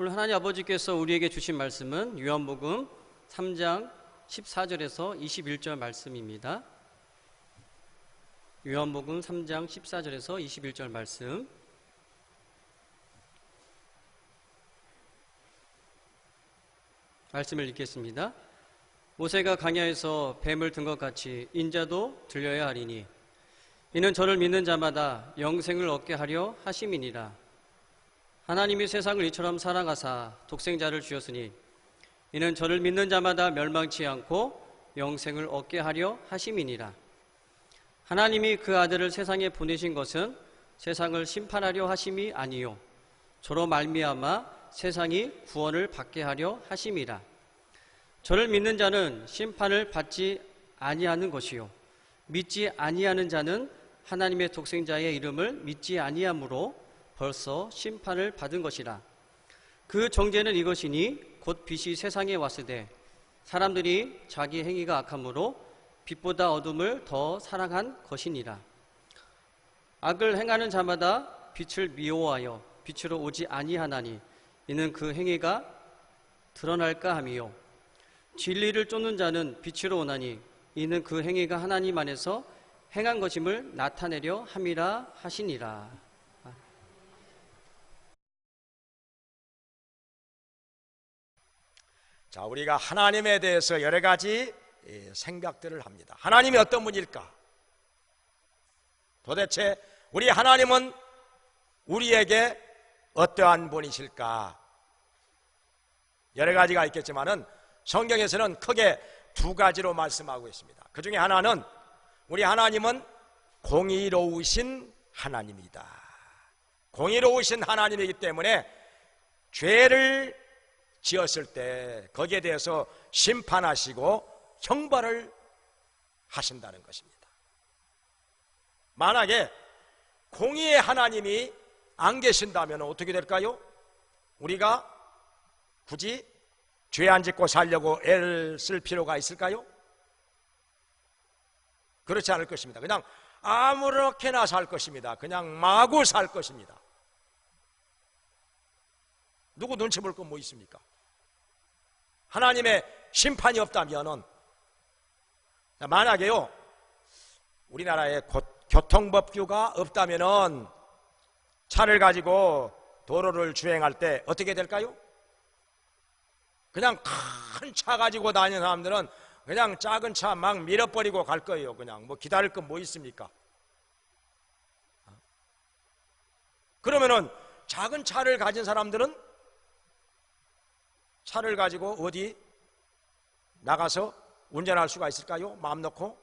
오늘 하나님 아버지께서 우리에게 주신 말씀은 요한복음 3장 14절에서 21절 말씀입니다. 요한복음 3장 14절에서 21절 말씀. 말씀을 읽겠습니다. 모세가 광야에서 뱀을 든 것 같이 인자도 들려야 하리니 이는 저를 믿는 자마다 영생을 얻게 하려 하심이니라. 하나님이 세상을 이처럼 사랑하사 독생자를 주셨으니 이는 저를 믿는 자마다 멸망치 않고 영생을 얻게 하려 하심이니라. 하나님이 그 아들을 세상에 보내신 것은 세상을 심판하려 하심이 아니요 저로 말미암아 세상이 구원을 받게 하려 하심이라. 저를 믿는 자는 심판을 받지 아니하는 것이요 믿지 아니하는 자는 하나님의 독생자의 이름을 믿지 아니하므로 벌써 심판을 받은 것이라. 그 정죄는 이것이니 곧 빛이 세상에 왔으되 사람들이 자기 행위가 악함으로 빛보다 어둠을 더 사랑한 것이니라. 악을 행하는 자마다 빛을 미워하여 빛으로 오지 아니하나니 이는 그 행위가 드러날까 함이요 진리를 쫓는 자는 빛으로 오나니 이는 그 행위가 하나님 안에서 행한 것임을 나타내려 함이라 하시니라. 자, 우리가 하나님에 대해서 여러 가지 생각들을 합니다. 하나님이 어떤 분일까? 도대체 우리 하나님은 우리에게 어떠한 분이실까? 여러 가지가 있겠지만은 성경에서는 크게 두 가지로 말씀하고 있습니다. 그 중에 하나는 우리 하나님은 공의로우신 하나님이다. 공의로우신 하나님이기 때문에 죄를 지었을 때 거기에 대해서 심판하시고 형벌을 하신다는 것입니다. 만약에 공의의 하나님이 안 계신다면 어떻게 될까요? 우리가 굳이 죄 안 짓고 살려고 애를 쓸 필요가 있을까요? 그렇지 않을 것입니다. 그냥 아무렇게나 살 것입니다. 그냥 마구 살 것입니다. 누구 눈치 볼 건 뭐 있습니까? 하나님의 심판이 없다면은, 만약에요 우리나라에 교통법규가 없다면은 차를 가지고 도로를 주행할 때 어떻게 될까요? 그냥 큰 차 가지고 다니는 사람들은 그냥 작은 차 막 밀어버리고 갈 거예요. 그냥 뭐 기다릴 건 뭐 있습니까? 그러면은 작은 차를 가진 사람들은 차를 가지고 어디 나가서 운전할 수가 있을까요? 마음 놓고?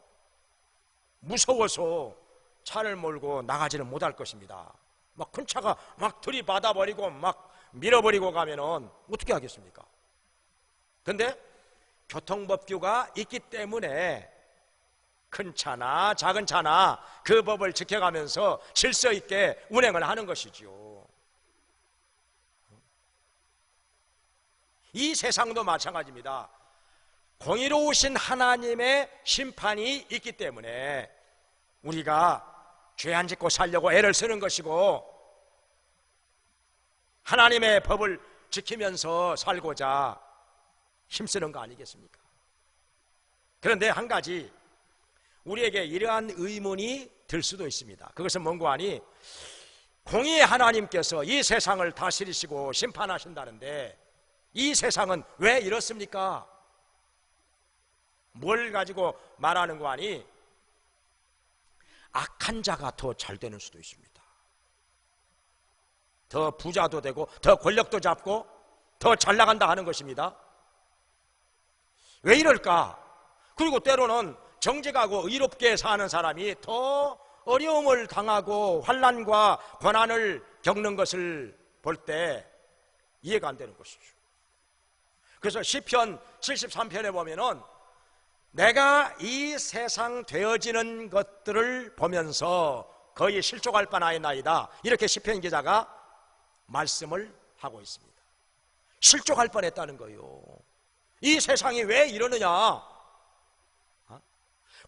무서워서 차를 몰고 나가지는 못할 것입니다. 막 큰 차가 막 들이받아 버리고 막 밀어버리고 가면은 어떻게 하겠습니까? 근데 교통법규가 있기 때문에 큰 차나 작은 차나 그 법을 지켜가면서 질서 있게 운행을 하는 것이죠. 이 세상도 마찬가지입니다. 공의로우신 하나님의 심판이 있기 때문에 우리가 죄 안 짓고 살려고 애를 쓰는 것이고 하나님의 법을 지키면서 살고자 힘쓰는 거 아니겠습니까? 그런데 한 가지 우리에게 이러한 의문이 들 수도 있습니다. 그것은 뭔고 하니 공의의 하나님께서 이 세상을 다스리시고 심판하신다는데 이 세상은 왜 이렇습니까? 뭘 가지고 말하는 거 아니? 악한 자가 더 잘 되는 수도 있습니다. 더 부자도 되고 더 권력도 잡고 더 잘 나간다 하는 것입니다. 왜 이럴까? 그리고 때로는 정직하고 의롭게 사는 사람이 더 어려움을 당하고 환난과 고난을 겪는 것을 볼 때 이해가 안 되는 것이죠. 그래서 시편 73편에 보면은 내가 이 세상 되어지는 것들을 보면서 거의 실족할 뻔하였나이다, 이렇게 시편 기자가 말씀을 하고 있습니다. 실족할 뻔했다는 거예요. 이 세상이 왜 이러느냐?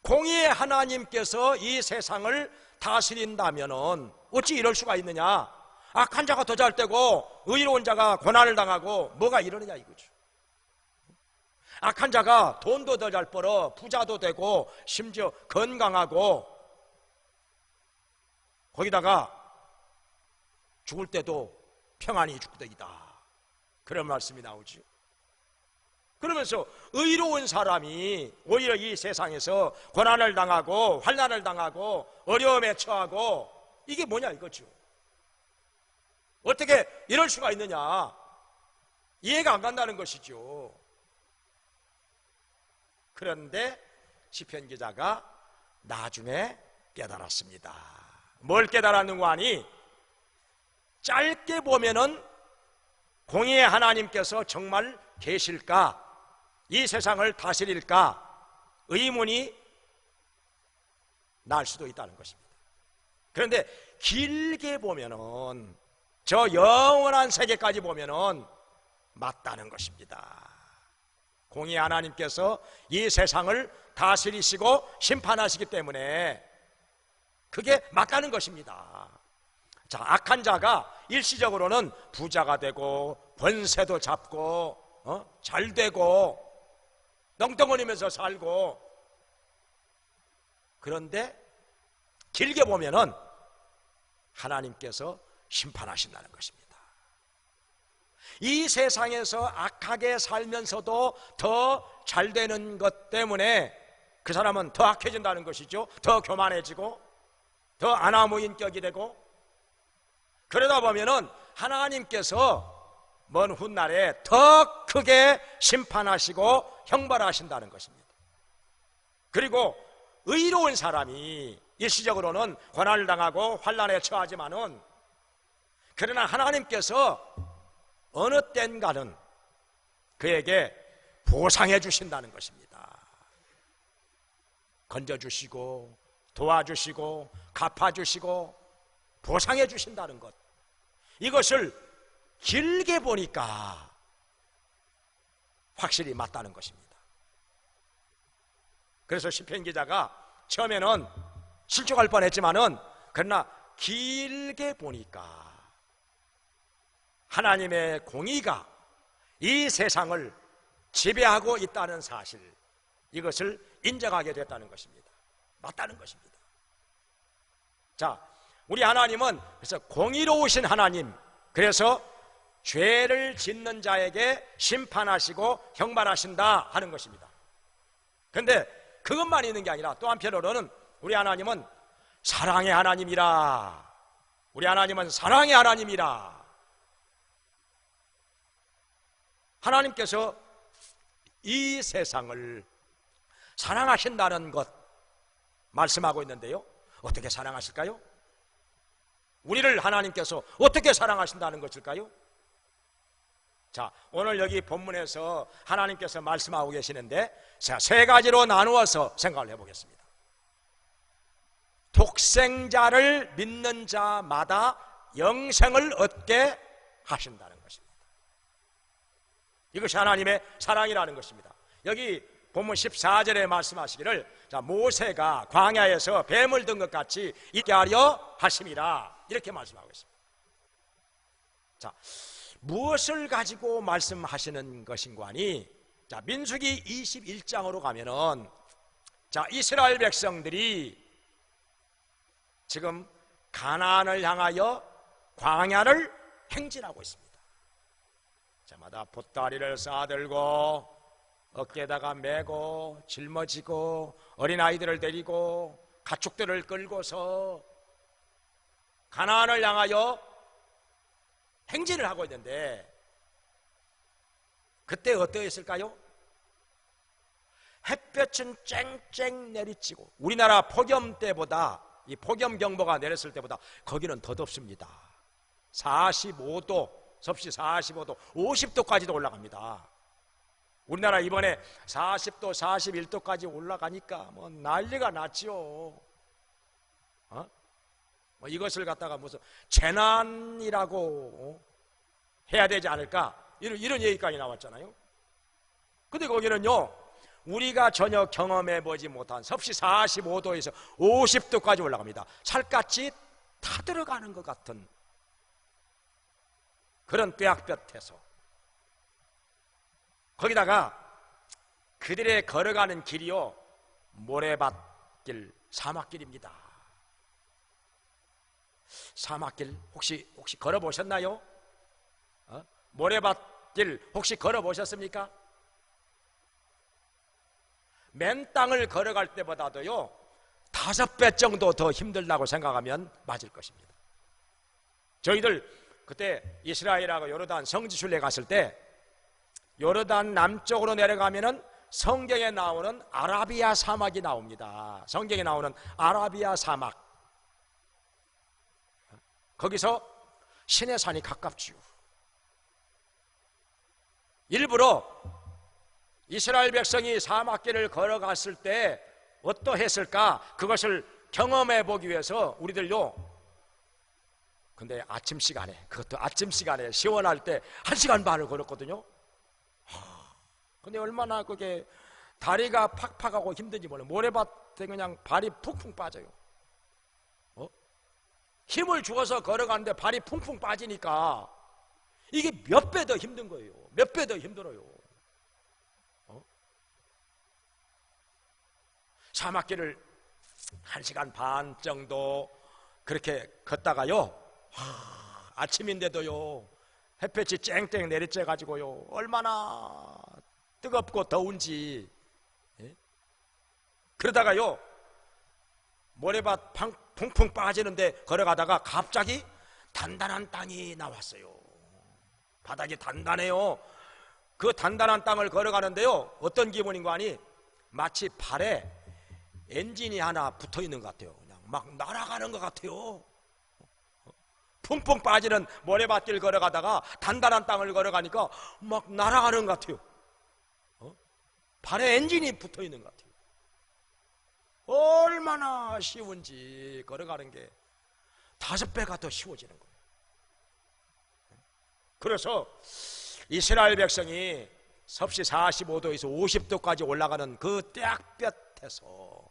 공의의 하나님께서 이 세상을 다스린다면은 어찌 이럴 수가 있느냐? 악한 자가 더 잘 되고 의로운 자가 고난을 당하고 뭐가 이러느냐 이거죠. 악한 자가 돈도 더 잘 벌어 부자도 되고 심지어 건강하고 거기다가 죽을 때도 평안히 죽더이다, 그런 말씀이 나오죠. 그러면서 의로운 사람이 오히려 이 세상에서 고난을 당하고 환난을 당하고 어려움에 처하고, 이게 뭐냐 이거죠. 어떻게 이럴 수가 있느냐, 이해가 안 간다는 것이죠. 그런데 시편 기자가 나중에 깨달았습니다. 뭘 깨달았는고 하니, 짧게 보면은 공의의 하나님께서 정말 계실까, 이 세상을 다스릴까 의문이 날 수도 있다는 것입니다. 그런데 길게 보면은, 저 영원한 세계까지 보면은 맞다는 것입니다. 공의의 하나님께서 이 세상을 다스리시고 심판하시기 때문에 그게 맞다는 것입니다. 자, 악한 자가 일시적으로는 부자가 되고 권세도 잡고 잘 되고 떵떵거리면서 살고, 그런데 길게 보면은 하나님께서 심판하신다는 것입니다. 이 세상에서 악하게 살면서도 더 잘 되는 것 때문에 그 사람은 더 악해진다는 것이죠. 더 교만해지고 더 아나무인격이 되고, 그러다 보면은 하나님께서 먼 훗날에 더 크게 심판하시고 형벌하신다는 것입니다. 그리고 의로운 사람이 일시적으로는 고난을 당하고 환난에 처하지만은, 그러나 하나님께서 어느 땐가는 그에게 보상해 주신다는 것입니다. 건져주시고 도와주시고 갚아주시고 보상해 주신다는 것, 이것을 길게 보니까 확실히 맞다는 것입니다. 그래서 시편 기자가 처음에는 실족할 뻔했지만은, 그러나 길게 보니까 하나님의 공의가 이 세상을 지배하고 있다는 사실, 이것을 인정하게 됐다는 것입니다. 맞다는 것입니다. 자, 우리 하나님은 그래서 공의로우신 하나님, 그래서 죄를 짓는 자에게 심판하시고 형벌하신다 하는 것입니다. 그런데 그것만 있는 게 아니라 또 한편으로는 우리 하나님은 사랑의 하나님이라, 우리 하나님은 사랑의 하나님이라. 하나님께서 이 세상을 사랑하신다는 것 말씀하고 있는데요, 어떻게 사랑하실까요? 우리를 하나님께서 어떻게 사랑하신다는 것일까요? 자, 오늘 여기 본문에서 하나님께서 말씀하고 계시는데, 자, 세 가지로 나누어서 생각을 해보겠습니다. 독생자를 믿는 자마다 영생을 얻게 하신다는 것입니다. 이것이 하나님의 사랑이라는 것입니다. 여기 본문 14절에 말씀하시기를, 자, 모세가 광야에서 뱀을 든 것 같이 있게 하려 하심이라, 이렇게 말씀하고 있습니다. 자, 무엇을 가지고 말씀하시는 것인가 하니, 자, 민수기 21장으로 가면은, 자, 이스라엘 백성들이 지금 가나안을 향하여 광야를 행진하고 있습니다. 저마다 보따리를 싸들고 어깨에다가 메고 짊어지고 어린아이들을 데리고 가축들을 끌고서 가나안을 향하여 행진을 하고 있는데, 그때 어떠했을까요? 햇볕은 쨍쨍 내리치고, 우리나라 폭염 때보다, 이 폭염경보가 내렸을 때보다 거기는 더 덥습니다. 45도, 섭씨 45도, 50도까지도 올라갑니다. 우리나라 이번에 40도, 41도까지 올라가니까 뭐 난리가 났죠. 뭐 이것을 갖다가 무슨 재난이라고 해야 되지 않을까, 이런 얘기까지 나왔잖아요. 근데 거기는요, 우리가 전혀 경험해 보지 못한 섭씨 45도에서 50도까지 올라갑니다. 살갗이 타들어가는 것 같은 그런 뙤약볕에서 거기다가 그들의 걸어가는 길이요 모래밭길, 사막길입니다. 사막길 혹시 걸어보셨나요? 모래밭길 혹시 걸어보셨습니까? 맨 땅을 걸어갈 때보다도요 5배 정도 더 힘들다고 생각하면 맞을 것입니다. 저희들 그때 이스라엘하고 요르단 성지순례 갔을 때 요르단 남쪽으로 내려가면은 성경에 나오는 아라비아 사막이 나옵니다. 성경에 나오는 아라비아 사막, 거기서 시내산이 가깝지요. 일부러 이스라엘 백성이 사막길을 걸어갔을 때 어떠했을까 그것을 경험해 보기 위해서 우리들요, 근데 아침 시간에, 그것도 아침 시간에 시원할 때 1시간 반을 걸었거든요. 근데 얼마나 그게 다리가 팍팍하고 힘든지 몰라요. 모래밭에 그냥 발이 푹푹 빠져요. 힘을 주어서 걸어가는데 발이 쿵쿵 빠지니까 이게 몇 배 더 힘든 거예요. 몇 배 더 힘들어요. 사막길을 1시간 반 정도 그렇게 걷다가요, 아침인데도요 햇볕이 쨍쨍 내리쬐 가지고요 얼마나 뜨겁고 더운지. 그러다가요 모래밭 풍풍 빠지는데 걸어가다가 갑자기 단단한 땅이 나왔어요. 바닥이 단단해요. 그 단단한 땅을 걸어가는데요 어떤 기분인가 하니 마치 발에 엔진이 하나 붙어 있는 것 같아요. 그냥 막 날아가는 것 같아요. 풍풍 빠지는 모래밭길 걸어가다가 단단한 땅을 걸어가니까 막 날아가는 것 같아요. 발에 엔진이 붙어 있는 것 같아요. 얼마나 쉬운지 걸어가는 게 5배가 더 쉬워지는 거예요. 그래서 이스라엘 백성이 섭씨 45도에서 50도까지 올라가는 그 뙤약볕에서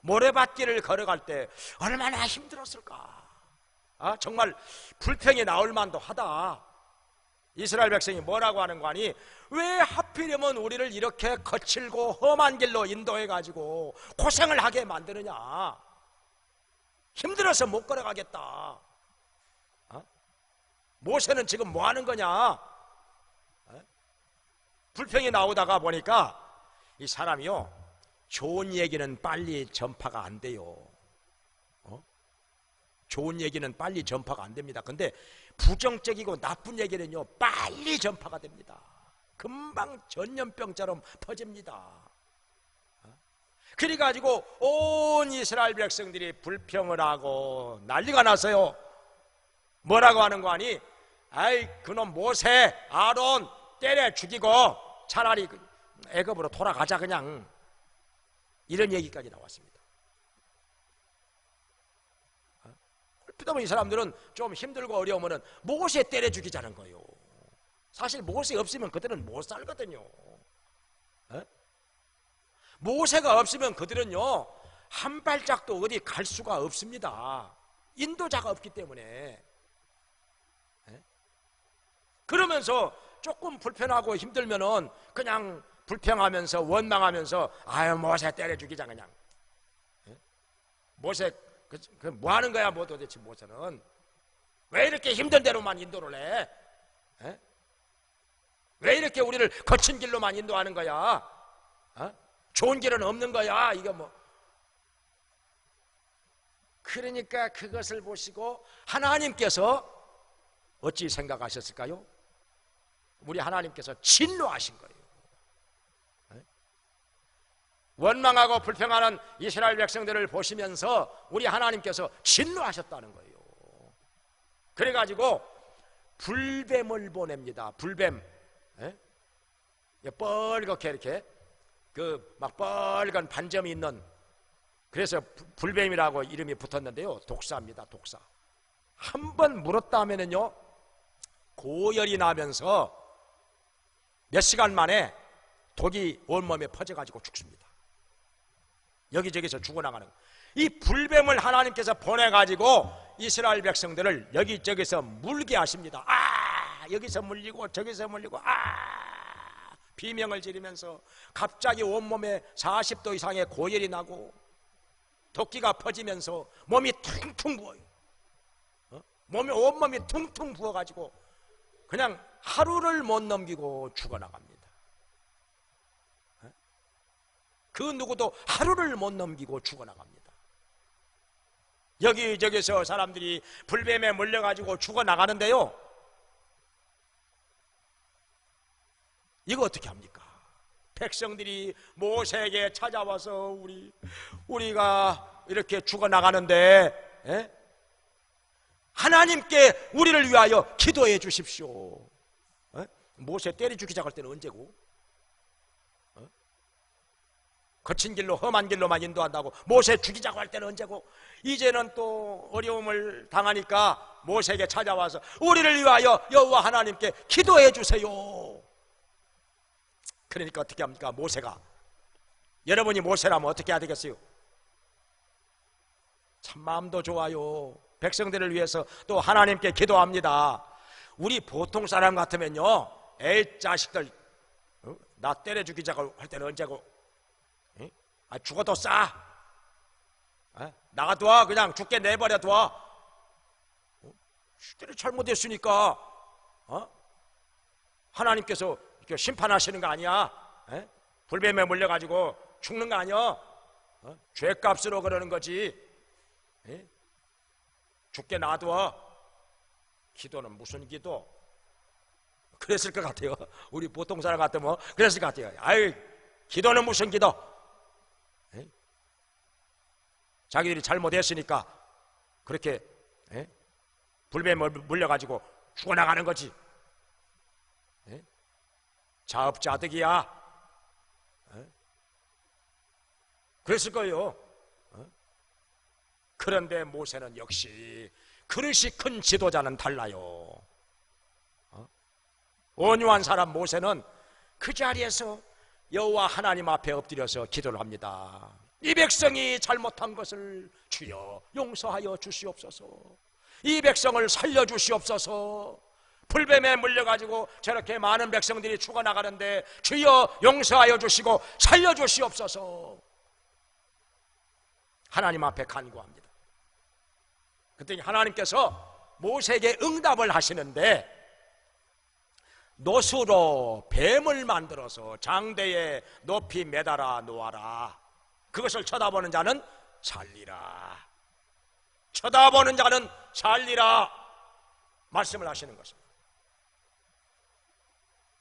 모래밭길을 걸어갈 때 얼마나 힘들었을까. 정말 불평이 나올 만도 하다. 이스라엘 백성이 뭐라고 하는 거 아니? 왜 하필이면 우리를 이렇게 거칠고 험한 길로 인도해가지고 고생을 하게 만드느냐. 힘들어서 못 걸어가겠다. 모세는 지금 뭐 하는 거냐. 불평이 나오다가 보니까 이 사람이요 좋은 얘기는 빨리 전파가 안 돼요. 좋은 얘기는 빨리 전파가 안 됩니다. 근데 부정적이고 나쁜 얘기는요 빨리 전파가 됩니다. 금방 전염병처럼 퍼집니다. 그래가지고 온 이스라엘 백성들이 불평을 하고 난리가 났어요. 뭐라고 하는 거 아니? 아이 그놈 모세 아론 때려 죽이고 차라리 애굽으로 돌아가자 그냥. 이런 얘기까지 나왔습니다. 그러면 이 사람들은 좀 힘들고 어려우면 모세 때려 죽이자는 거예요. 사실 모세 없으면 그들은 못 살거든요. 모세가 없으면 그들은요 한 발짝도 어디 갈 수가 없습니다. 인도자가 없기 때문에. 그러면서 조금 불편하고 힘들면은 그냥 불평하면서 원망하면서 아유 모세 때려 죽이자 그냥. 모세 뭐 하는 거야 뭐 도대체 모세는. 왜 이렇게 힘든 대로만 인도를 해? 왜 이렇게 우리를 거친 길로만 인도하는 거야? 좋은 길은 없는 거야 이거 뭐. 그러니까 그것을 보시고 하나님께서 어찌 생각하셨을까요? 우리 하나님께서 진노하신 거예요. 원망하고 불평하는 이스라엘 백성들을 보시면서 우리 하나님께서 진노하셨다는 거예요. 그래가지고 불뱀을 보냅니다. 불뱀. 뻘겋게 이렇게 그 막 빨간 반점이 있는, 그래서 불뱀이라고 이름이 붙었는데요 독사입니다. 독사. 한번 물었다 하면은요 고열이 나면서 몇 시간 만에 독이 온몸에 퍼져가지고 죽습니다. 여기저기서 죽어나가는 이 불뱀을 하나님께서 보내가지고 이스라엘 백성들을 여기저기서 물게 하십니다. 여기서 물리고 저기서 물리고 비명을 지르면서 갑자기 온몸에 40도 이상의 고열이 나고 도끼가 퍼지면서 몸이 퉁퉁 부어요. 온몸이 퉁퉁 부어가지고 그냥 하루를 못 넘기고 죽어나갑니다. 그 누구도 하루를 못 넘기고 죽어나갑니다. 여기저기서 사람들이 불뱀에 물려가지고 죽어나가는데요, 이거 어떻게 합니까? 백성들이 모세에게 찾아와서 우리가 이렇게 죽어나가는데 하나님께 우리를 위하여 기도해 주십시오. 모세 때려 죽이자고 할 때는 언제고? 거친 길로 험한 길로만 인도한다고 모세 죽이자고 할 때는 언제고? 이제는 또 어려움을 당하니까 모세에게 찾아와서 우리를 위하여 여호와 하나님께 기도해 주세요. 그러니까 어떻게 합니까? 모세가, 여러분이 모세라면 어떻게 해야 되겠어요? 참 마음도 좋아요. 백성들을 위해서 또 하나님께 기도합니다. 우리 보통 사람 같으면요, 에이 자식들, 나 때려 죽이자고 할 때는 언제고? 죽어도 싸. 나가둬. 그냥 죽게 내버려둬. 때려 잘못했으니까 하나님께서 심판하시는 거 아니야? 불뱀에 물려가지고 죽는 거 아니야? 죄값으로 그러는 거지. 죽게 놔둬. 기도는 무슨 기도? 그랬을 것 같아요. 우리 보통 사람 같으면 그랬을 것 같아요. 아이, 기도는 무슨 기도? 자기들이 잘못했으니까 그렇게 불뱀에 물려가지고 죽어나가는 거지. 자업자득이야. 그랬을 거예요. 그런데 모세는 역시 그릇이 큰 지도자는 달라요. 온유한 사람 모세는 그 자리에서 여호와 하나님 앞에 엎드려서 기도를 합니다. 이 백성이 잘못한 것을 주여 용서하여 주시옵소서. 이 백성을 살려주시옵소서. 불뱀에 물려가지고 저렇게 많은 백성들이 죽어나가는데 주여 용서하여 주시고 살려주시옵소서. 하나님 앞에 간구합니다. 그랬더니 하나님께서 모세에게 응답을 하시는데, 노수로 뱀을 만들어서 장대에 높이 매달아 놓아라. 그것을 쳐다보는 자는 살리라. 쳐다보는 자는 살리라 말씀을 하시는 것입니다.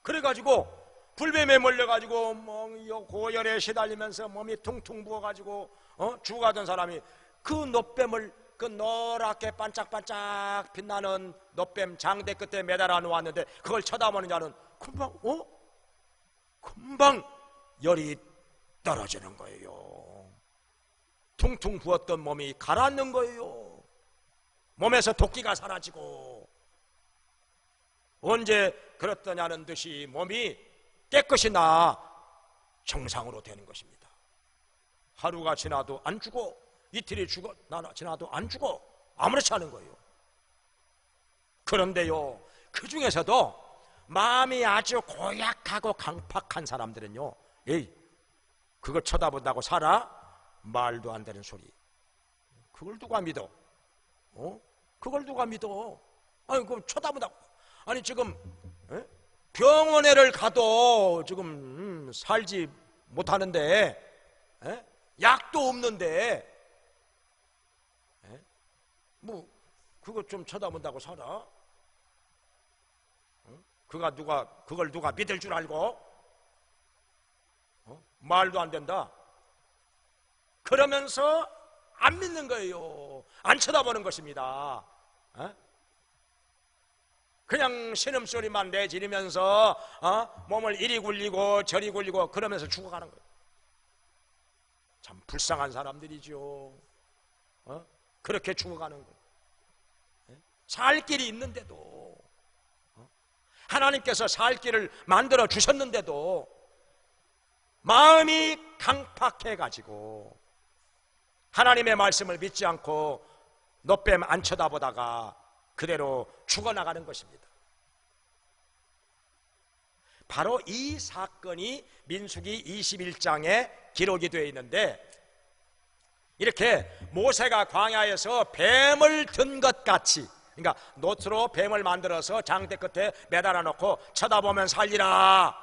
그래가지고 불뱀에 몰려가지고 고열에 시달리면서 몸이 퉁퉁 부어가지고 죽어가던 사람이 그 노뱀을, 그 노랗게 반짝반짝 빛나는 노뱀 장대 끝에 매달아 놓았는데 그걸 쳐다보는 자는 금방 열이 떨어지는 거예요. 퉁퉁 부었던 몸이 가라앉는 거예요. 몸에서 도끼가 사라지고, 언제 그렇더냐는 듯이 몸이 깨끗이 나 정상으로 되는 것입니다. 하루가 지나도 안 죽어, 이틀이 지나도 안 죽어, 아무렇지 않은 거예요. 그런데요, 그 중에서도 마음이 아주 고약하고 강팍한 사람들은요, 에이, 그걸 쳐다본다고 살아? 말도 안 되는 소리. 그걸 누가 믿어? 그걸 누가 믿어? 아니, 그럼 쳐다본다고. 아니, 지금 병원에를 가도 지금 살지 못하는데, 약도 없는데, 뭐 그거 좀 쳐다본다고 살아? 그걸 누가 믿을 줄 알고? 말도 안 된다. 그러면서 안 믿는 거예요. 안 쳐다보는 것입니다. 그냥 신음소리만 내지르면서 몸을 이리 굴리고 저리 굴리고 그러면서 죽어가는 거예요. 참 불쌍한 사람들이죠. 그렇게 죽어가는 거예요. 살 길이 있는데도, 하나님께서 살 길을 만들어 주셨는데도 마음이 강팍해가지고 하나님의 말씀을 믿지 않고 노뱀 안 쳐다보다가 그대로 죽어나가는 것입니다. 바로 이 사건이 민수기 21장에 기록이 되어 있는데, 이렇게 모세가 광야에서 뱀을 든 것 같이, 그러니까 노트로 뱀을 만들어서 장대 끝에 매달아 놓고 쳐다보면 살리라,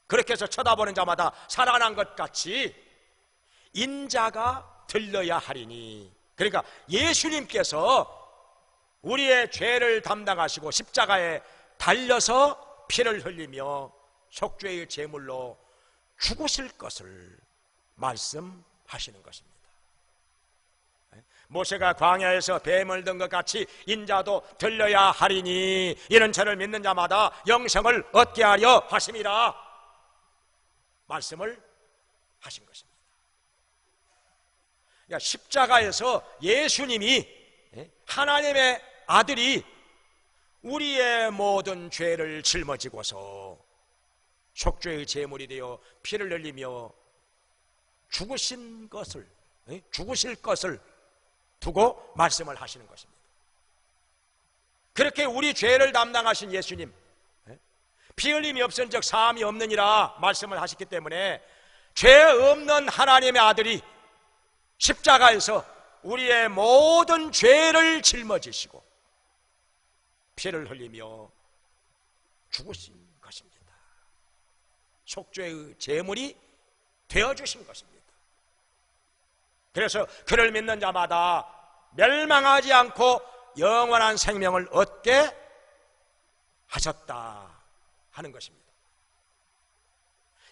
그렇게 해서 쳐다보는 자마다 살아난 것 같이 인자가 들려야 하리니, 그러니까 예수님께서 우리의 죄를 담당하시고 십자가에 달려서 피를 흘리며 속죄의 제물로 죽으실 것을 말씀하시는 것입니다. 모세가 광야에서 뱀을 든 것 같이 인자도 들려야 하리니 이는 저를 믿는 자마다 영생을 얻게 하려 하심이라 말씀을 하신 것입니다. 그러니까 십자가에서 예수님이, 하나님의 아들이 우리의 모든 죄를 짊어지고서 속죄의 제물이 되어 피를 흘리며 죽으신 것을, 죽으실 것을 두고 말씀을 하시는 것입니다. 그렇게 우리 죄를 담당하신 예수님, 피 흘림이 없은 즉 사함이 없느니라 말씀을 하셨기 때문에 죄 없는 하나님의 아들이 십자가에서 우리의 모든 죄를 짊어지시고 피를 흘리며 죽으신 것입니다. 속죄의 제물이 되어주신 것입니다. 그래서 그를 믿는 자마다 멸망하지 않고 영원한 생명을 얻게 하셨다 하는 것입니다.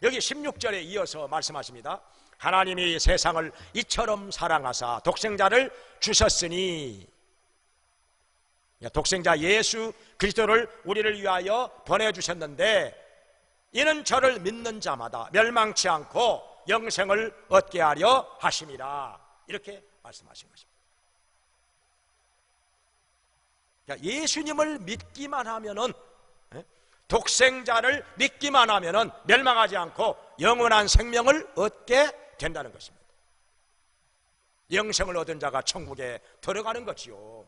여기 16절에 이어서 말씀하십니다. 하나님이 세상을 이처럼 사랑하사 독생자를 주셨으니, 독생자 예수 그리스도를 우리를 위하여 보내주셨는데 이는 저를 믿는 자마다 멸망치 않고 영생을 얻게 하려 하심이라, 이렇게 말씀하신 것입니다. 예수님을 믿기만 하면은, 독생자를 믿기만 하면은 멸망하지 않고 영원한 생명을 얻게 된다는 것입니다. 영생을 얻은 자가 천국에 들어가는 거지요.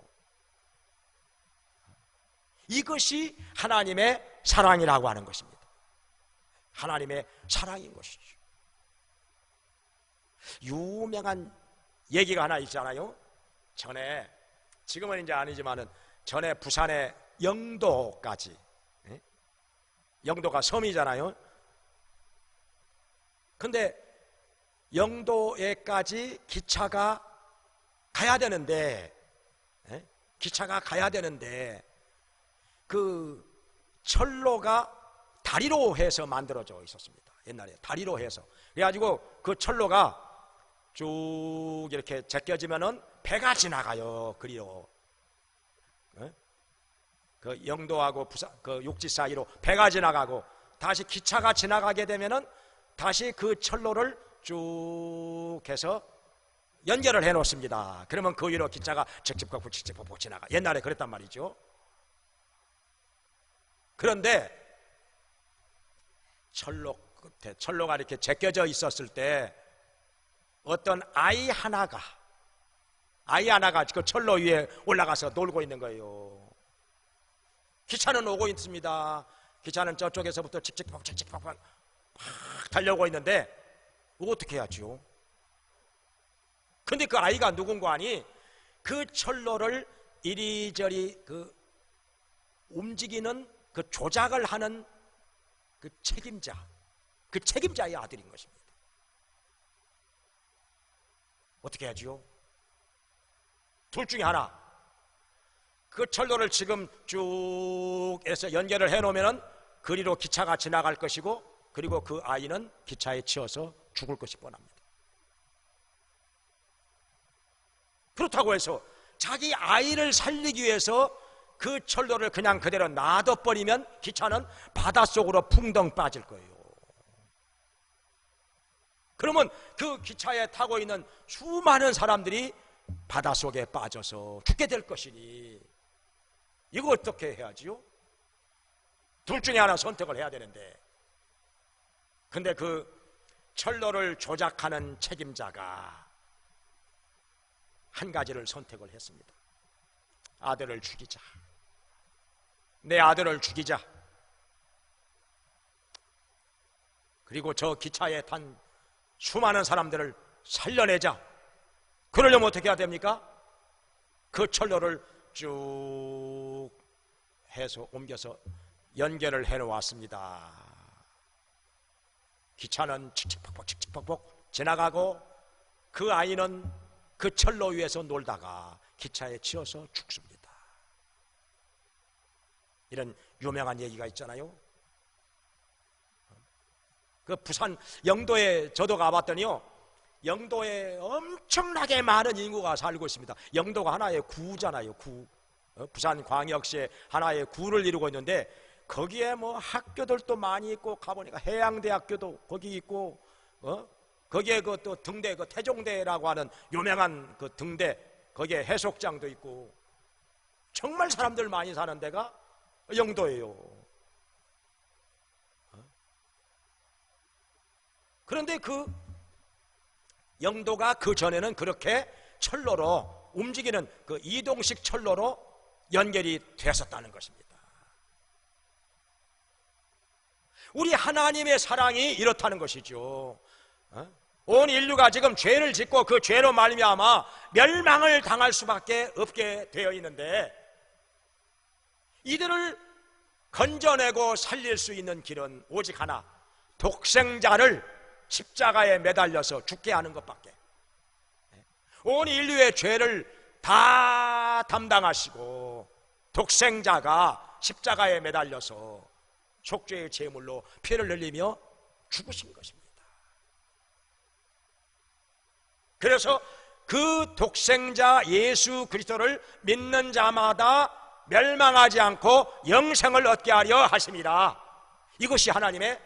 이것이 하나님의 사랑이라고 하는 것입니다. 하나님의 사랑인 것이죠. 유명한 얘기가 하나 있잖아요. 전에, 지금은 이제 아니지만은 전에 부산의 영도까지, 영도가 섬이잖아요. 근데 영도에까지 기차가 가야 되는데, 그 철로가 다리로 해서 만들어져 있었습니다. 옛날에 다리로 해서. 그래가지고 그 철로가 쭉 이렇게 제껴지면은 배가 지나가요. 그리로. 그 영도하고 부산 그 육지 사이로 배가 지나가고 다시 기차가 지나가게 되면은 다시 그 철로를 쭉 해서 연결을 해 놓습니다. 그러면 그 위로 기차가 직집고 지나가. 옛날에 그랬단 말이죠. 그런데 철로 끝에 철로가 이렇게 제껴져 있었을 때 어떤 아이 하나가 그 철로 위에 올라가서 놀고 있는 거예요. 기차는 오고 있습니다. 기차는 저쪽에서부터 칙칙폭 막 달려오고 있는데 어떻게 해야죠? 근데 그 아이가 누군가 하니 그 철로를 이리저리 그 움직이는 그 조작을 하는 그 책임자의 아들인 것입니다. 어떻게 하지요? 둘 중에 하나. 그 철로를 지금 쭉 해서 연결을 해 놓으면은 그리로 기차가 지나갈 것이고, 그리고 그 아이는 기차에 치여서 죽을 것이 뻔합니다. 그렇다고 해서 자기 아이를 살리기 위해서 그 철로를 그냥 그대로 놔둬버리면 기차는 바닷속으로 풍덩 빠질 거예요. 그러면 그 기차에 타고 있는 수많은 사람들이 바닷속에 빠져서 죽게 될 것이니 이거 어떻게 해야지요? 둘 중에 하나 선택을 해야 되는데, 근데 그 철로를 조작하는 책임자가 한 가지를 선택을 했습니다. 아들을 죽이자. 내 아들을 죽이자. 그리고 저 기차에 탄 수많은 사람들을 살려내자. 그러려면 어떻게 해야 됩니까? 그 철로를 쭉 해서 옮겨서 연결을 해놓았습니다. 기차는 칙칙폭폭 지나가고 그 아이는 그 철로 위에서 놀다가 기차에 치여서 죽습니다. 이런 유명한 얘기가 있잖아요. 그 부산 영도에 저도 가봤더니요, 영도에 엄청나게 많은 인구가 살고 있습니다. 영도가 하나의 구잖아요, 구. 부산 광역시의 하나의 구를 이루고 있는데 거기에 뭐 학교들도 많이 있고, 가보니까 해양대학교도 거기 있고, 거기에 그 또 등대, 그 태종대라고 하는 유명한 그 등대, 거기에 해수욕장도 있고, 정말 사람들 많이 사는 데가 영도예요. 그런데 그 영도가 그 전에는 그렇게 철로로 움직이는 그 이동식 철로로 연결이 됐었다는 것입니다. 우리 하나님의 사랑이 이렇다는 것이죠. 온 인류가 지금 죄를 짓고 그 죄로 말미암아 멸망을 당할 수밖에 없게 되어 있는데, 이들을 건져내고 살릴 수 있는 길은 오직 하나, 독생자를 십자가에 매달려서 죽게 하는 것밖에. 온 인류의 죄를 다 담당하시고 독생자가 십자가에 매달려서 속죄의 제물로 피를 흘리며 죽으신 것입니다. 그래서 그 독생자 예수 그리스도를 믿는 자마다 멸망하지 않고 영생을 얻게 하려 하심이라. 이것이 하나님의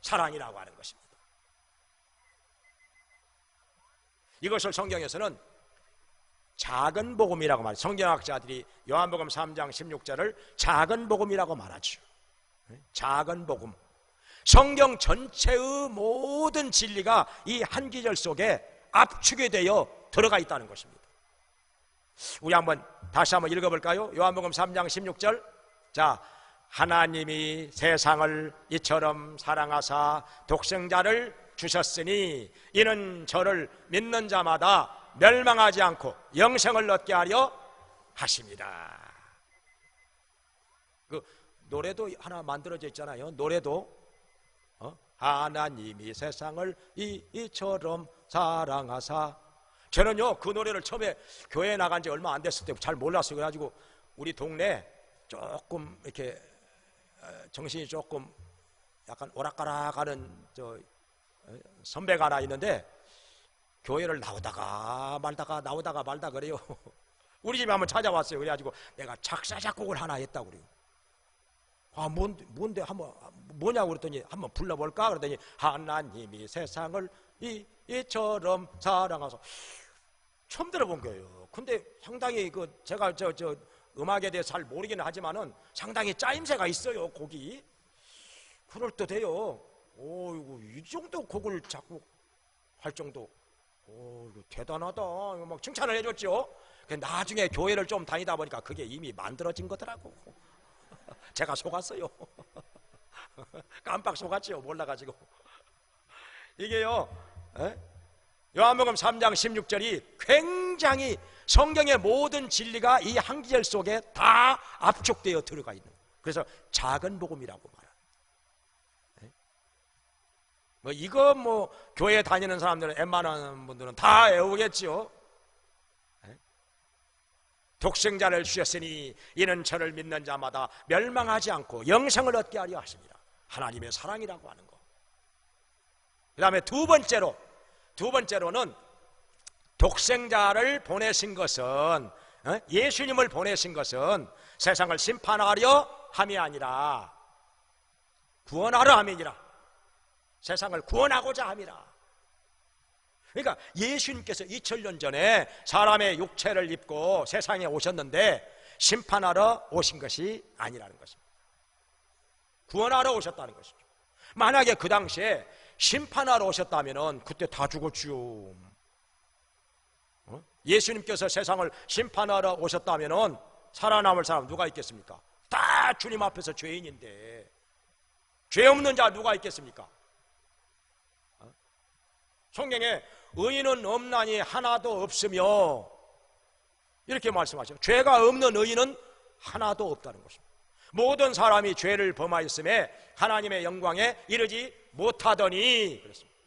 사랑이라고 하는 것입니다. 이것을 성경에서는 작은 복음이라고 말해요. 성경학자들이 요한복음 3장 16절을 작은 복음이라고 말하죠. 작은 복음. 성경 전체의 모든 진리가 이 한 기절 속에 압축이 되어 들어가 있다는 것입니다. 우리 다시 한번 읽어볼까요? 요한복음 3장 16절. 자, 하나님이 세상을 이처럼 사랑하사 독생자를 주셨으니 이는 저를 믿는 자마다 멸망하지 않고 영생을 얻게 하려 하십니다. 그 노래도 하나 만들어져 있잖아요. 노래도 하나님이 세상을 이처럼 사랑하사. 저는요 그 노래를 처음에 교회에 나간 지 얼마 안 됐을 때 잘 몰랐어요. 그래가지고 우리 동네 조금 이렇게 정신이 조금 약간 오락가락하는 선배가 하나 있는데, 교회를 나오다가 말다 그래요. 우리 집에 한번 찾아왔어요. 그래가지고 내가 작사 작곡을 하나 했다고 그래요. 아, 뭔데 한번 뭐냐고 그랬더니 한번 불러볼까 그랬더니 하나님이 세상을 이처럼 사랑하사. 처음 들어본 거예요. 근데 상당히 제가 음악에 대해서 잘 모르기는 하지만은 상당히 짜임새가 있어요. 곡이 그럴듯해요. 오, 이 정도 곡을 작곡할 정도. 오, 이거 대단하다. 이거 막 칭찬을 해줬죠. 나중에 교회를 좀 다니다 보니까 그게 이미 만들어진 거더라고. 제가 속았어요. 깜빡 속았죠. 몰라가지고. 이게요, 요한복음 3장 16절이 굉장히 성경의 모든 진리가 이 한 기절 속에 다 압축되어 들어가 있는. 그래서 작은 복음이라고 말합니다. 이거 교회 다니는 사람들은, 웬만한 분들은 다 외우겠죠. 독생자를 주셨으니 이는 저를 믿는 자마다 멸망하지 않고 영생을 얻게 하려 하십니다. 하나님의 사랑이라고 하는 거. 그 다음에 두 번째로는 독생자를 보내신 것은, 예수님을 보내신 것은 세상을 심판하려 함이 아니라 구원하려 함이니라. 세상을 구원하고자 함이라. 그러니까 예수님께서 2000년 전에 사람의 육체를 입고 세상에 오셨는데 심판하러 오신 것이 아니라는 것입니다. 구원하러 오셨다는 것이죠. 만약에 그 당시에 심판하러 오셨다면 그때 다 죽었지요. 예수님께서 세상을 심판하러 오셨다면 살아남을 사람 누가 있겠습니까? 다 주님 앞에서 죄인인데 죄 없는 자 누가 있겠습니까? 성경에 의인은 없나니 하나도 없으며 이렇게 말씀하죠. 죄가 없는 의인은 하나도 없다는 것입니다. 모든 사람이 죄를 범하였음에 하나님의 영광에 이르지 못하더니 그랬습니다.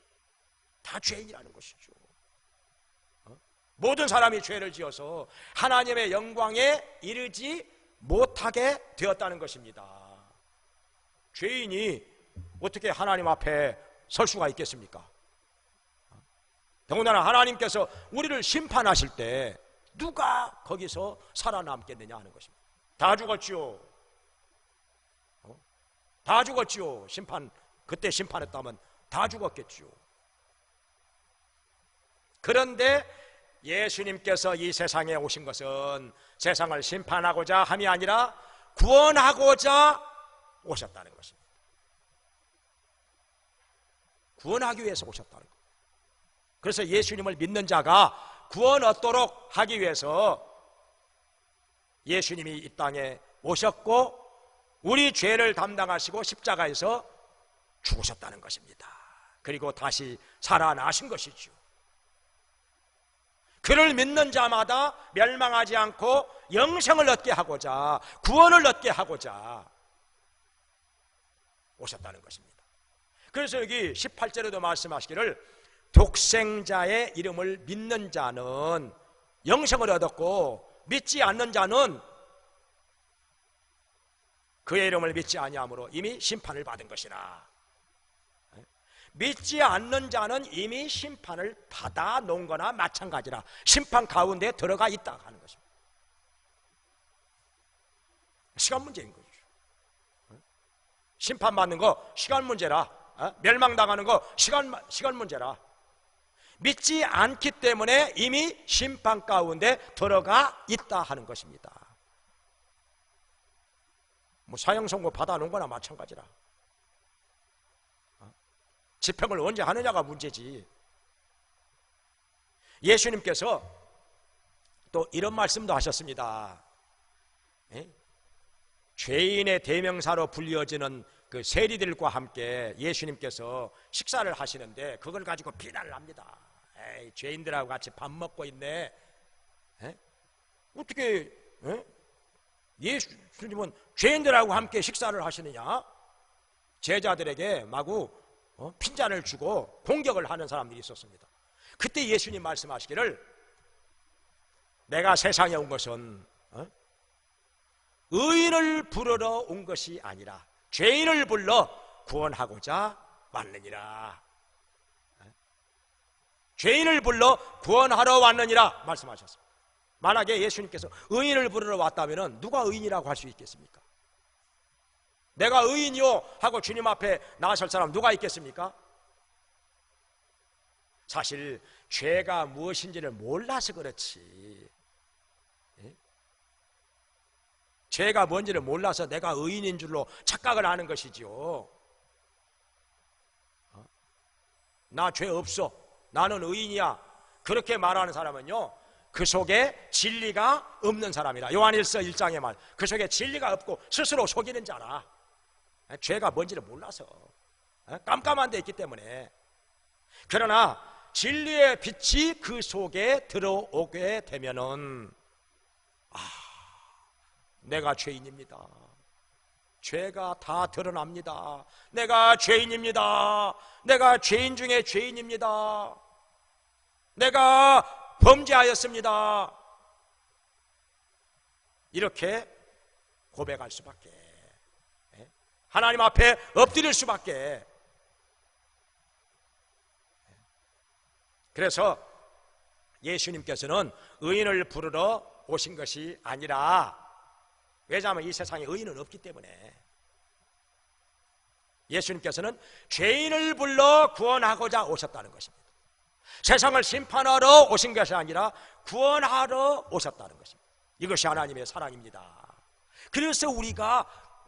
다 죄인이라는 것이죠. 모든 사람이 죄를 지어서 하나님의 영광에 이르지 못하게 되었다는 것입니다. 죄인이 어떻게 하나님 앞에 설 수가 있겠습니까? 더군다나 하나님께서 우리를 심판하실 때 누가 거기서 살아남겠느냐 하는 것입니다. 다 죽었지요. 다 죽었지요. 그때 심판했다면 다 죽었겠지요. 그런데 예수님께서 이 세상에 오신 것은 세상을 심판하고자 함이 아니라 구원하고자 오셨다는 것입니다. 구원하기 위해서 오셨다는 것. 그래서 예수님을 믿는 자가 구원 얻도록 하기 위해서 예수님이 이 땅에 오셨고 우리 죄를 담당하시고 십자가에서 죽으셨다는 것입니다. 그리고 다시 살아나신 것이죠. 그를 믿는 자마다 멸망하지 않고 영생을 얻게 하고자, 구원을 얻게 하고자 오셨다는 것입니다. 그래서 여기 18절에도 말씀하시기를 독생자의 이름을 믿는 자는 영생을 얻었고 믿지 않는 자는 그의 이름을 믿지 아니하므로 이미 심판을 받은 것이라. 믿지 않는 자는 이미 심판을 받아 놓은 거나 마찬가지라. 심판 가운데 들어가 있다 하는 것입니다. 시간 문제인 거죠. 심판받는 거 시간 문제라. 멸망당하는 거 시간 문제라. 믿지 않기 때문에 이미 심판 가운데 들어가 있다 하는 것입니다. 뭐 사형 선고 받아 놓은 거나 마찬가지라. 집행을 언제 하느냐가 문제지. 예수님께서 또 이런 말씀도 하셨습니다. 죄인의 대명사로 불려지는 그 세리들과 함께 예수님께서 식사를 하시는데 그걸 가지고 비난을 합니다. 에이, 죄인들하고 같이 밥 먹고 있네. 어떻게 예수님은 죄인들하고 함께 식사를 하시느냐? 제자들에게 마구 핀잔을 주고 공격을 하는 사람들이 있었습니다. 그때 예수님 말씀하시기를 내가 세상에 온 것은 의인을 부르러 온 것이 아니라 죄인을 불러 구원하고자 왔느니라. 죄인을 불러 구원하러 왔느니라 말씀하셨습니다. 만약에 예수님께서 의인을 부르러 왔다면 누가 의인이라고 할 수 있겠습니까? 내가 의인이요 하고 주님 앞에 나설 사람 누가 있겠습니까? 사실 죄가 무엇인지를 몰라서 그렇지. 죄가 뭔지를 몰라서 내가 의인인 줄로 착각을 하는 것이지요. 나 죄 없어, 나는 의인이야, 그렇게 말하는 사람은요 그 속에 진리가 없는 사람이라. 요한일서 1장의 말, 그 속에 진리가 없고 스스로 속이는 자라. 죄가 뭔지를 몰라서 깜깜한 데 있기 때문에. 그러나 진리의 빛이 그 속에 들어오게 되면은 내가 죄인입니다. 죄가 다 드러납니다. 내가 죄인입니다. 내가 죄인 중에 죄인입니다. 내가 범죄하였습니다. 이렇게 고백할 수밖에, 하나님 앞에 엎드릴 수밖에. 그래서 예수님께서는 의인을 부르러 오신 것이 아니라, 왜냐하면 이 세상에 의인은 없기 때문에, 예수님께서는 죄인을 불러 구원하고자 오셨다는 것입니다. 세상을 심판하러 오신 것이 아니라 구원하러 오셨다는 것입니다. 이것이 하나님의 사랑입니다. 그래서 우리가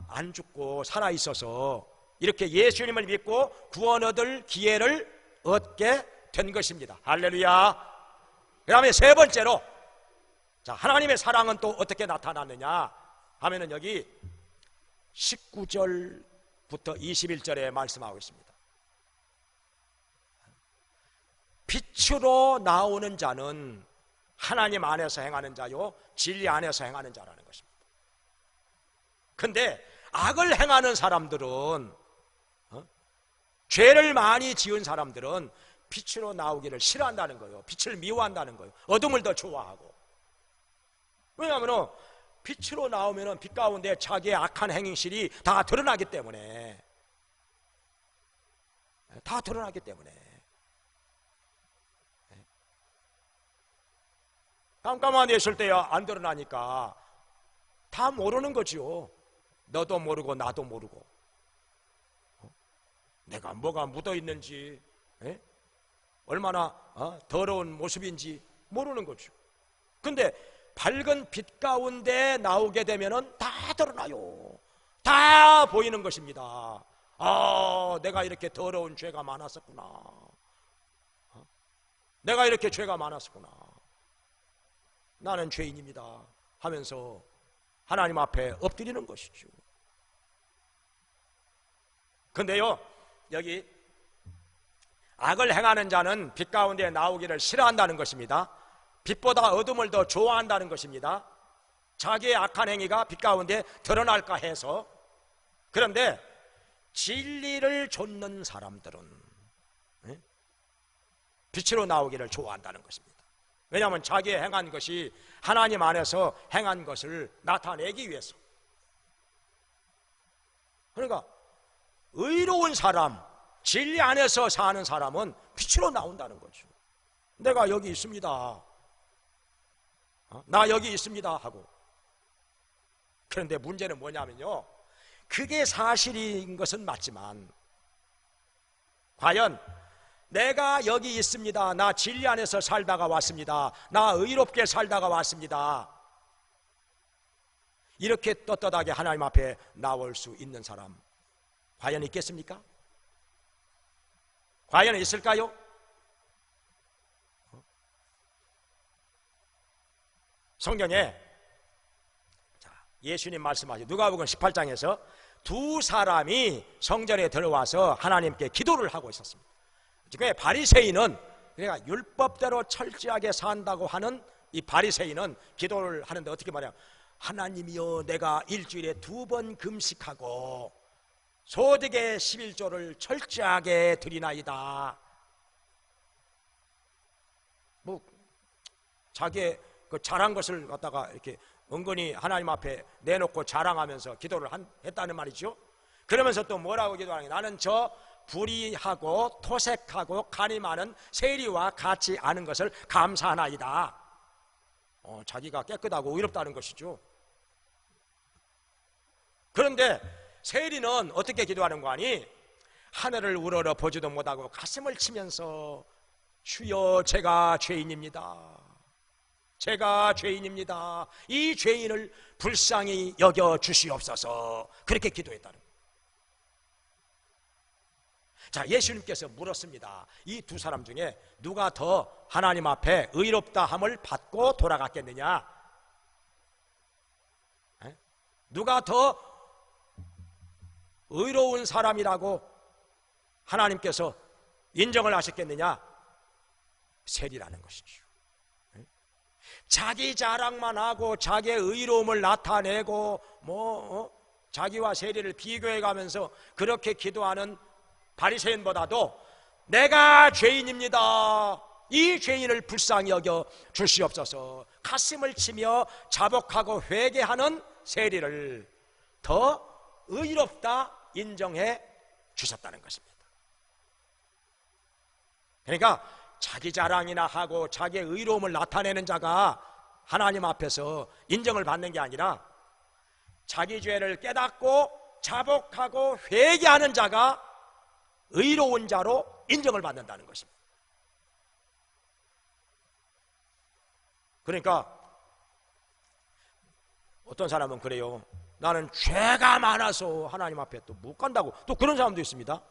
안 죽고 살아있어서 이렇게 예수님을 믿고 구원 얻을 기회를 얻게 된 것입니다. 할렐루야. 그 다음에 세 번째로, 자, 하나님의 사랑은 또 어떻게 나타났느냐 하면은 여기 19절부터 21절에 말씀하고 있습니다. 빛으로 나오는 자는 하나님 안에서 행하는 자요, 진리 안에서 행하는 자라는 것입니다. 근데 악을 행하는 사람들은, 죄를 많이 지은 사람들은 빛으로 나오기를 싫어한다는 거예요. 빛을 미워한다는 거예요. 어둠을 더 좋아하고. 왜냐하면 빛으로 나오면 빛 가운데 자기의 악한 행실이 다 드러나기 때문에, 다 드러나기 때문에. 깜깜한 데 있을 때야 안 드러나니까 다 모르는 거지요. 너도 모르고 나도 모르고, 내가 뭐가 묻어 있는지, 얼마나 더러운 모습인지 모르는 거죠. 근데 밝은 빛 가운데 나오게 되면은 다 드러나요. 다 보이는 것입니다. 내가 이렇게 더러운 죄가 많았었구나. 내가 이렇게 죄가 많았었구나. 나는 죄인입니다 하면서 하나님 앞에 엎드리는 것이죠. 근데요, 여기 악을 행하는 자는 빛 가운데 나오기를 싫어한다는 것입니다. 빛보다 어둠을 더 좋아한다는 것입니다. 자기의 악한 행위가 빛 가운데 드러날까 해서. 그런데 진리를 좇는 사람들은 빛으로 나오기를 좋아한다는 것입니다. 왜냐하면 자기의 행한 것이 하나님 안에서 행한 것을 나타내기 위해서. 그러니까 의로운 사람, 진리 안에서 사는 사람은 빛으로 나온다는 거죠. 내가 여기 있습니다, 나 여기 있습니다 하고. 그런데 문제는 뭐냐면요, 그게 사실인 것은 맞지만 과연 내가 여기 있습니다, 나 진리 안에서 살다가 왔습니다, 나 의롭게 살다가 왔습니다, 이렇게 떳떳하게 하나님 앞에 나올 수 있는 사람 과연 있겠습니까? 과연 있을까요? 성경에 예수님 말씀하시죠. 누가복음 18장에서 두 사람이 성전에 들어와서 하나님께 기도를 하고 있었습니다. 그 바리새인은, 그러니까 율법대로 철저하게 산다고 하는 이 바리새인은 기도를 하는데 어떻게 말해요? 하나님이여, 내가 일주일에 2번 금식하고 소득의 11조를 철저하게 드리나이다. 뭐 자기의 그 잘한 것을 갖다가 이렇게 은근히 하나님 앞에 내놓고 자랑하면서 기도를 했다는 말이죠. 그러면서 또 뭐라고 기도하는 게, 나는 저 불의하고 토색하고 간이 많은 세리와 같이 아는 것을 감사하나이다. 자기가 깨끗하고 의롭다는 것이죠. 그런데 세리는 어떻게 기도하는 거 아니? 하늘을 우러러 보지도 못하고 가슴을 치면서 주여, 제가 죄인입니다, 제가 죄인입니다, 이 죄인을 불쌍히 여겨 주시옵소서, 그렇게 기도했다는 거예요. 자, 예수님께서 물었습니다. 이 두 사람 중에 누가 더 하나님 앞에 의롭다 함을 받고 돌아갔겠느냐? 누가 더 의로운 사람이라고 하나님께서 인정을 하셨겠느냐? 세리라는 것이죠. 자기 자랑만 하고 자기의 의로움을 나타내고 자기와 세리를 비교해 가면서 그렇게 기도하는 바리새인보다도 내가 죄인입니다, 이 죄인을 불쌍히 여겨 주시옵소서, 가슴을 치며 자복하고 회개하는 세리를 더 의롭다 인정해 주셨다는 것입니다. 그러니까 자기 자랑이나 하고 자기의 의로움을 나타내는 자가 하나님 앞에서 인정을 받는 게 아니라 자기 죄를 깨닫고 자복하고 회개하는 자가 의로운 자로 인정을 받는다는 것입니다. 그러니까 어떤 사람은 그래요. 나는 죄가 많아서 하나님 앞에 또 못 간다고, 또 그런 사람도 있습니다.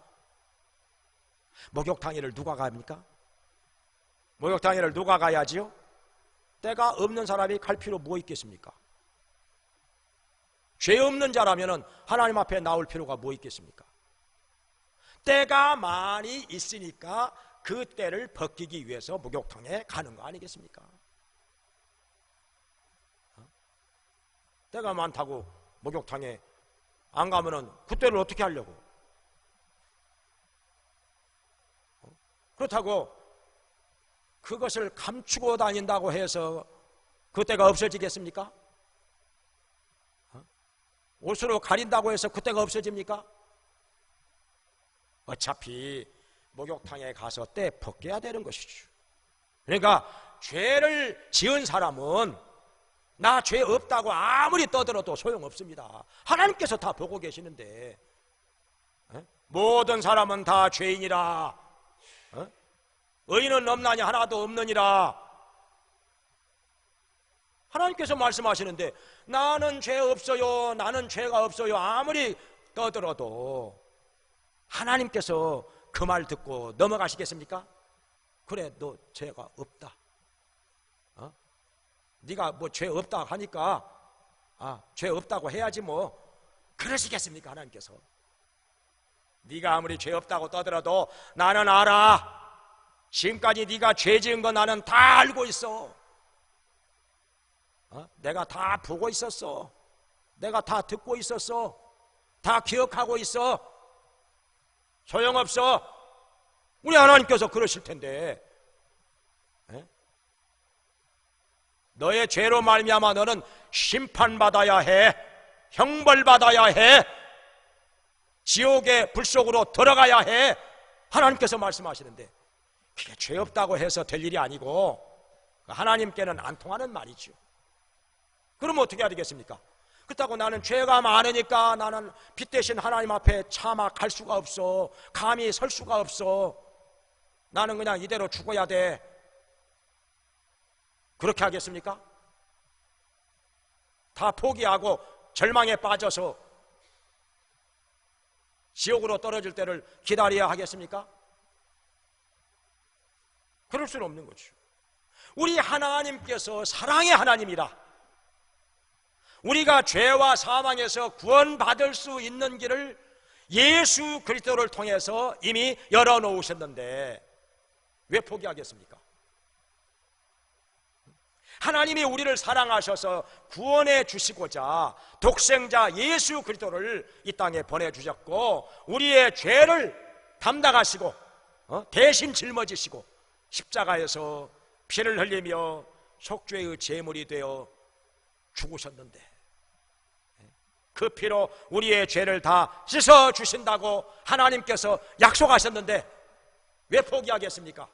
목욕탕에를 누가 갑니까? 목욕탕에를 누가 가야지요? 때가 없는 사람이 갈 필요 뭐 있겠습니까? 죄 없는 자라면 하나님 앞에 나올 필요가 뭐 있겠습니까? 때가 많이 있으니까 그 때를 벗기기 위해서 목욕탕에 가는 거 아니겠습니까? 때가 많다고 목욕탕에 안 가면은 그 때를 어떻게 하려고? 그렇다고 그것을 감추고 다닌다고 해서 그 때가 없어지겠습니까? 옷으로 가린다고 해서 그 때가 없어집니까? 어차피 목욕탕에 가서 때 벗겨야 되는 것이죠. 그러니까 죄를 지은 사람은 나 죄 없다고 아무리 떠들어도 소용없습니다. 하나님께서 다 보고 계시는데, 모든 사람은 다 죄인이라, 의인은 없나니 하나도 없느니라, 하나님께서 말씀하시는데 나는 죄 없어요, 나는 죄가 없어요 아무리 떠들어도 하나님께서 그 말 듣고 넘어가시겠습니까? 그래, 너 죄가 없다. 네가 뭐 죄 없다 하니까 죄 없다고 해야지 뭐, 그러시겠습니까? 하나님께서 네가 아무리 죄 없다고 떠들어도 나는 알아. 지금까지 네가 죄 지은 거 나는 다 알고 있어. 내가 다 보고 있었어. 내가 다 듣고 있었어. 다 기억하고 있어. 소용없어. 우리 하나님께서 그러실 텐데, 너의 죄로 말미암아 너는 심판받아야 해. 형벌받아야 해. 지옥의 불 속으로 들어가야 해. 하나님께서 말씀하시는데 그게 죄 없다고 해서 될 일이 아니고 하나님께는 안 통하는 말이죠. 그럼 어떻게 해야 되겠습니까? 그렇다고 나는 죄가 많으니까 나는 빛 대신 하나님 앞에 차마 갈 수가 없어, 감히 설 수가 없어, 나는 그냥 이대로 죽어야 돼, 그렇게 하겠습니까? 다 포기하고 절망에 빠져서 지옥으로 떨어질 때를 기다려야 하겠습니까? 그럴 수는 없는 거죠. 우리 하나님께서 사랑의 하나님이라 우리가 죄와 사망에서 구원받을 수 있는 길을 예수 그리스도를 통해서 이미 열어놓으셨는데 왜 포기하겠습니까? 하나님이 우리를 사랑하셔서 구원해 주시고자 독생자 예수 그리스도를 이 땅에 보내주셨고 우리의 죄를 담당하시고 대신 짊어지시고 십자가에서 피를 흘리며 속죄의 제물이 되어 죽으셨는데 그 피로 우리의 죄를 다 씻어주신다고 하나님께서 약속하셨는데 왜 포기하겠습니까?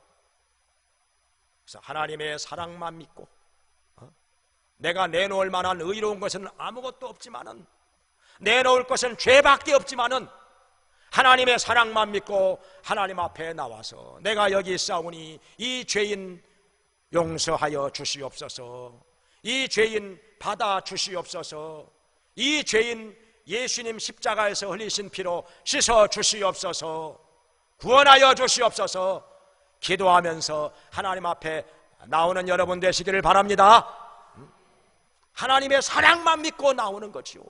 그래서 하나님의 사랑만 믿고 내가 내놓을 만한 의로운 것은 아무것도 없지만은, 내놓을 것은 죄밖에 없지만은 하나님의 사랑만 믿고 하나님 앞에 나와서 내가 여기 있사오니 이 죄인 용서하여 주시옵소서, 이 죄인 받아 주시옵소서, 이 죄인 예수님 십자가에서 흘리신 피로 씻어 주시옵소서, 구원하여 주시옵소서 기도하면서 하나님 앞에 나오는 여러분 되시기를 바랍니다. 하나님의 사랑만 믿고 나오는 거지요.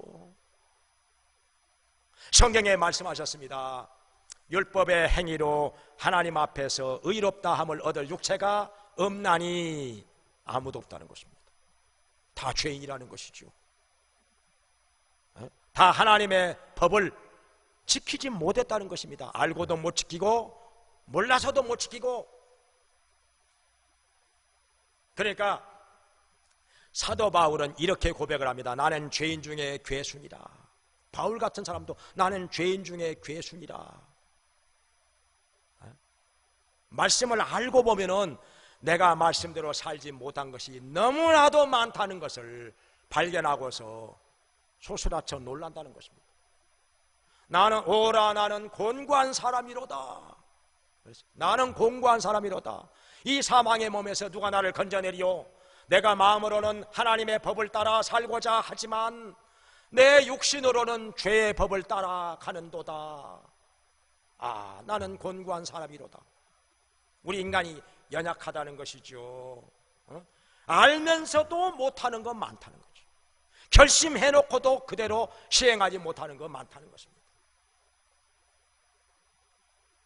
성경에 말씀하셨습니다. 율법의 행위로 하나님 앞에서 의롭다 함을 얻을 육체가 없나니 아무도 없다는 것입니다. 다 죄인이라는 것이죠. 다 하나님의 법을 지키지 못했다는 것입니다. 알고도 못 지키고 몰라서도 못 지키고. 그러니까 사도 바울은 이렇게 고백을 합니다. 나는 죄인 중에 괴순이라. 바울 같은 사람도 나는 죄인 중에 괴순이라. 말씀을 알고 보면은 내가 말씀대로 살지 못한 것이 너무나도 많다는 것을 발견하고서 소스라쳐 놀란다는 것입니다. 나는 오라 나는 곤고한 사람이로다. 나는 곤고한 사람이로다. 이 사망의 몸에서 누가 나를 건져내리요? 내가 마음으로는 하나님의 법을 따라 살고자 하지만 내 육신으로는 죄의 법을 따라 가는도다. 나는 곤고한 사람이로다. 우리 인간이 연약하다는 것이죠. 알면서도 못하는 건 많다는 거죠. 결심해놓고도 그대로 시행하지 못하는 건 많다는 것입니다.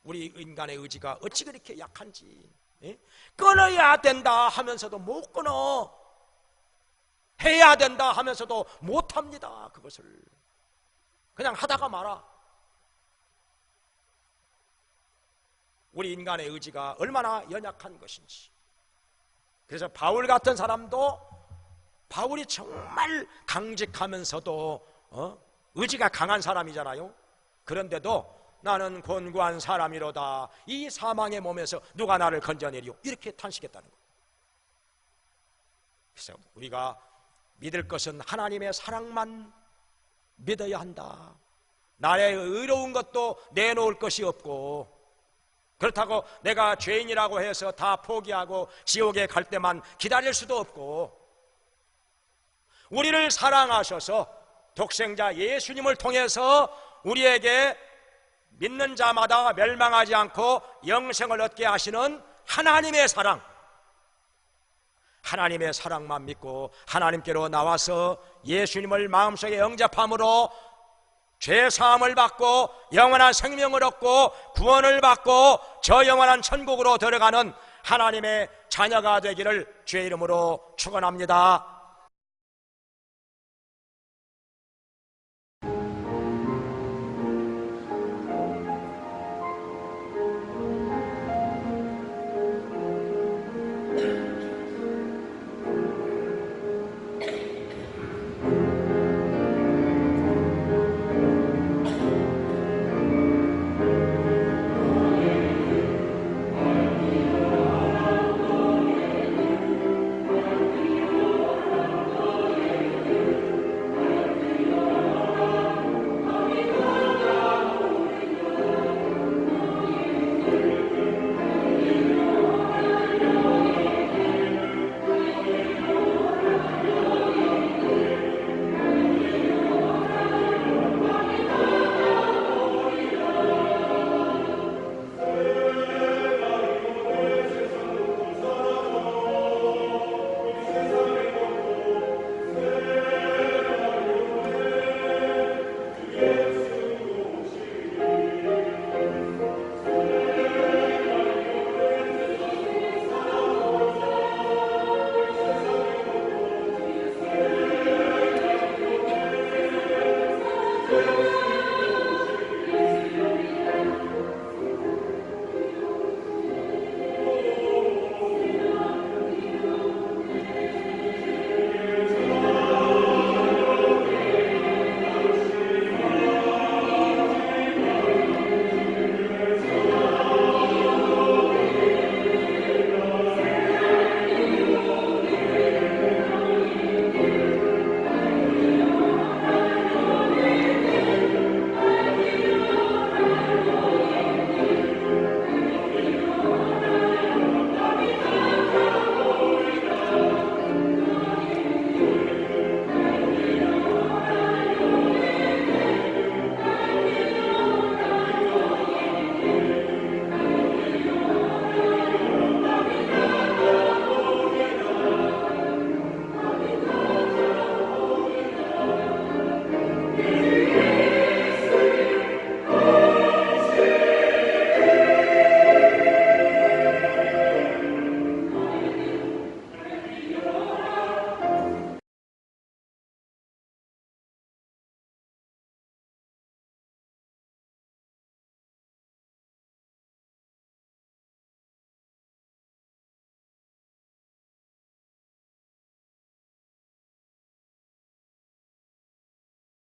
우리 인간의 의지가 어찌 그렇게 약한지. 예? 끊어야 된다 하면서도 못 끊어. 해야 된다 하면서도 못합니다. 그것을 그냥 하다가 말아. 우리 인간의 의지가 얼마나 연약한 것인지. 그래서 바울 같은 사람도, 바울이 정말 강직하면서도 의지가 강한 사람이잖아요. 그런데도 나는 곤고한 사람이로다, 이 사망의 몸에서 누가 나를 건져내리오, 이렇게 탄식했다는 거예요. 그래서 우리가 믿을 것은 하나님의 사랑만 믿어야 한다. 나의 의로운 것도 내놓을 것이 없고, 그렇다고 내가 죄인이라고 해서 다 포기하고 지옥에 갈 때만 기다릴 수도 없고, 우리를 사랑하셔서 독생자 예수님을 통해서 우리에게 믿는 자마다 멸망하지 않고 영생을 얻게 하시는 하나님의 사랑, 하나님의 사랑만 믿고 하나님께로 나와서 예수님을 마음속에 영접함으로 죄사함을 받고 영원한 생명을 얻고 구원을 받고 저 영원한 천국으로 들어가는 하나님의 자녀가 되기를 주의 이름으로 축원합니다.